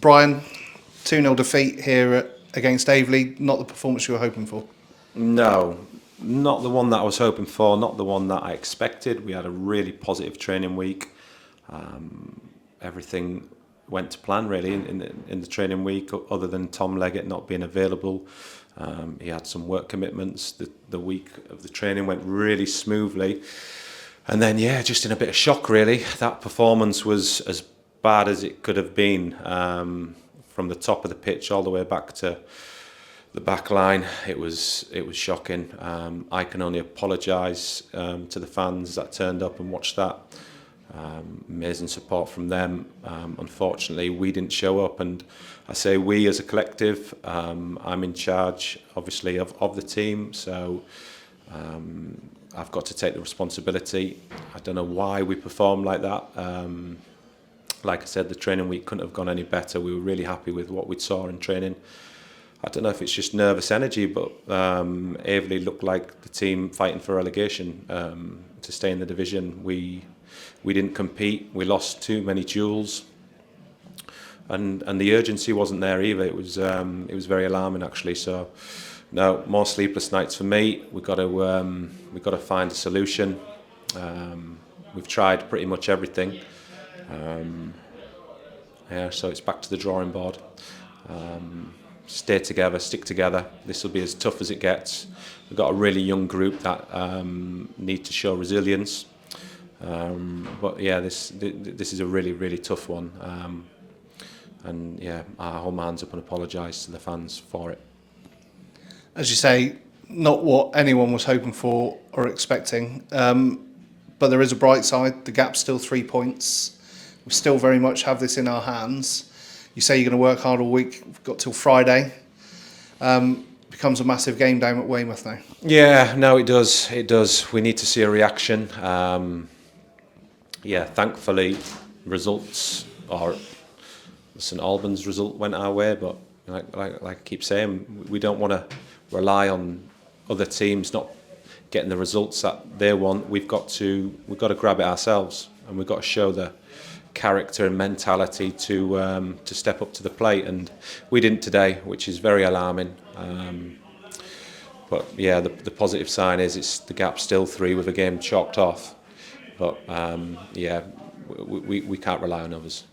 Brian, 2-0 defeat here against Aveley, not the performance you were hoping for. No, not the one that I was hoping for, not the one that I expected. We had a really positive training week. Everything went to plan really in the training week, other than Tom Leggett not being available. He had some work commitments. The week of the training went really smoothly. And then, just in a bit of shock really. That performance was as bad as it could have been, from the top of the pitch all the way back to the back line. It was shocking. I can only apologise to the fans that turned up and watched that. Amazing support from them. Unfortunately, we didn't show up, and I say we as a collective. I'm in charge, obviously, of the team, so I've got to take the responsibility. I don't know why we performed like that. Like I said, the training week couldn't have gone any better. We were really happy with what we saw in training. I don't know if it's just nervous energy, but Aveley looked like the team fighting for relegation to stay in the division. We didn't compete. We lost too many duels, and the urgency wasn't there either. It was very alarming actually. So no more sleepless nights for me. We've got to find a solution. We've tried pretty much everything. So it's back to the drawing board. Stay together, stick together. This will be as tough as it gets. We've got a really young group that need to show resilience. But this is a really, really tough one. I hold my hands up and apologise to the fans for it. As you say, not what anyone was hoping for or expecting. But there is a bright side. The gap's still 3 points. We still very much have this in our hands. You say you're going to work hard all week. We've got till Friday. Becomes a massive game down at Weymouth now. Yeah, no, it does. It does. We need to see a reaction. Thankfully, results, or St Albans result went our way, but like I keep saying, we don't want to rely on other teams not getting the results that they want. We've got to grab it ourselves, and we've got to show the character and mentality to step up to the plate, and we didn't today, which is very alarming. The positive sign is the gap's still 3 with a game chalked off. But we can't rely on others.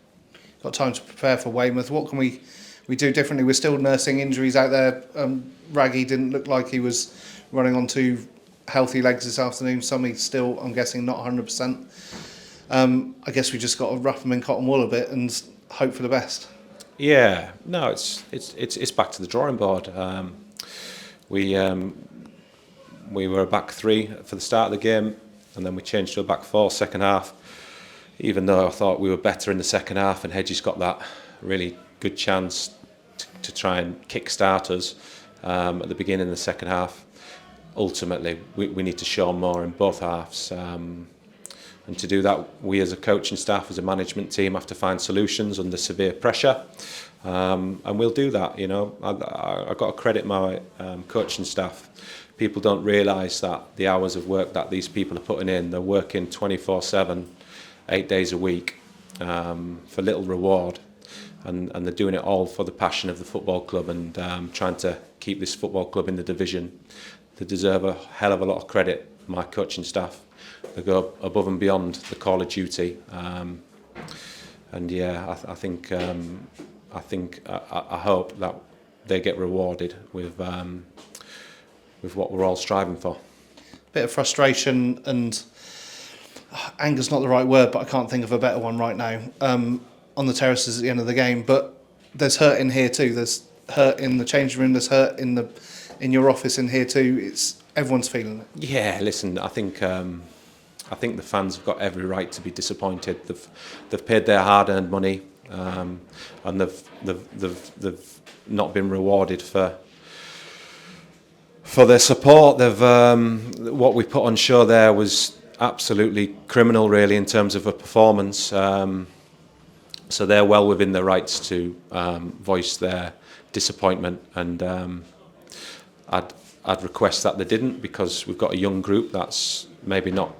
Got time to prepare for Weymouth. What can we do differently? We're still nursing injuries out there. Raggy didn't look like he was running on 2 healthy legs this afternoon. Sommy's still, I'm guessing, not 100%. I guess we just got to wrap them in cotton wool a bit and hope for the best. Yeah, no, it's back to the drawing board. We were a back 3 for the start of the game, and then we changed to a back 4 second half. Even though I thought we were better in the second half, and Hedges got that really good chance to try and kick-start us at the beginning of the second half. Ultimately, we need to show more in both halves. And to do that, we as a coaching staff, as a management team, have to find solutions under severe pressure. And we'll do that, I've got to credit my coaching staff. People don't realise that the hours of work that these people are putting in, they're working 24/7, 8 days a week, for little reward. And they're doing it all for the passion of the football club and trying to keep this football club in the division. They deserve a hell of a lot of credit, my coaching staff. They go above and beyond the call of duty. I hope that they get rewarded with what we're all striving for. Bit of frustration and anger's not the right word, but I can't think of a better one right now. On the terraces at the end of the game, but there's hurt in here too. There's hurt in the changing room. There's hurt in your office in here too. Everyone's feeling it. Yeah, listen, I think the fans have got every right to be disappointed. They've paid their hard-earned money, and they've not been rewarded for their support. What we put on show there was absolutely criminal, really, in terms of a performance. So they're well within their rights to voice their disappointment, and I'd request that they didn't, because we've got a young group that's maybe not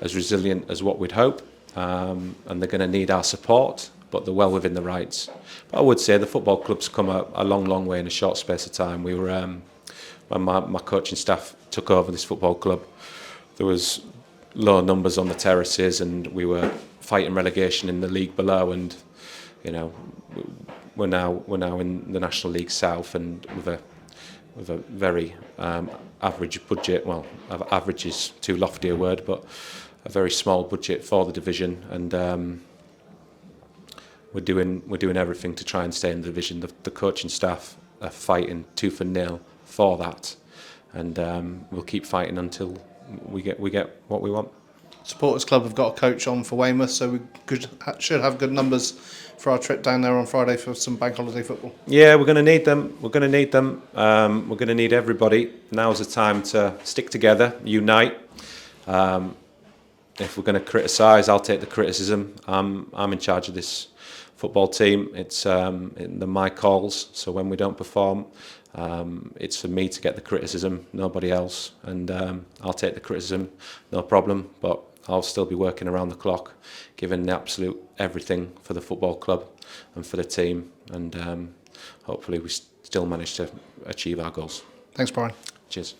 as resilient as what we'd hope, and they're going to need our support. but they're well within the rights. But I would say the football club's come a long way in a short space of time. We were when my coaching staff took over this football club, there was low numbers on the terraces, and we were fighting relegation in the league below. And you know, we're now in the National League South, and with a very average budget. Well, average is too lofty a word, but a very small budget for the division, and we're doing everything to try and stay in the division. The coaching staff are fighting tooth and nail for that, and we'll keep fighting until we get what we want. Supporters Club have got a coach on for Weymouth, so we should have good numbers for our trip down there on Friday for some bank holiday football. Yeah, we're going to need them. We're going to need them. We're going to need everybody. Now's the time to stick together, unite. If we're going to criticise, I'll take the criticism. I'm in charge of this football team. They're my calls. So when we don't perform, it's for me to get the criticism, nobody else. And I'll take the criticism, no problem. But I'll still be working around the clock, giving the absolute everything for the football club and for the team. And hopefully we still manage to achieve our goals. Thanks, Brian. Cheers.